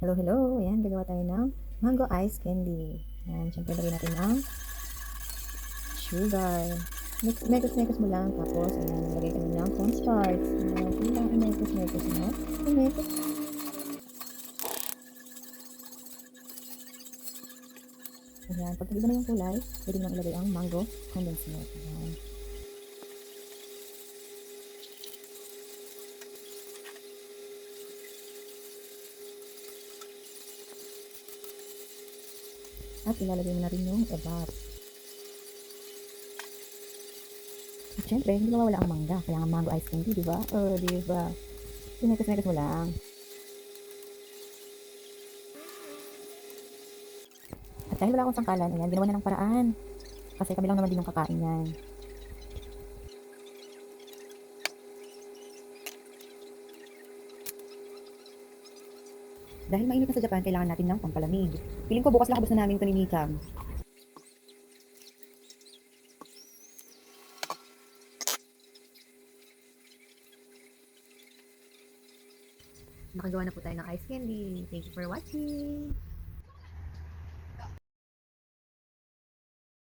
Hello, hello. Ayan, gagawa tayo ng mango ice candy. Ayan, syempre lagyan natin ng sugar. Mekos-mekos mo lang. Tapos, ayan, lagay ka na ng cornstarch. Ayan, yun lang, mekos-mekos mo. Mekos. Ayan, pag iba na yung kulay, pwede mo ilagay ang mango condensed milk. Ayan. At ilalagay mo na rin yung evap. At syempre, hindi mawawala ang mangga. Kaya nga mango ice candy, di ba? Oh, di ba? Mekos-mekos mo lang. At dahil wala akong sangkalan, ayan, ginawa na ng paraan. Kasi kami lang naman din yung kakain yan. Dahil mainit na sa Japan, kailangan natin ng pampalamig. Piling ko bukas lang kabos na namin ito ni Mikam. Nakagawa na po tayo ng ice candy. Thank you for watching!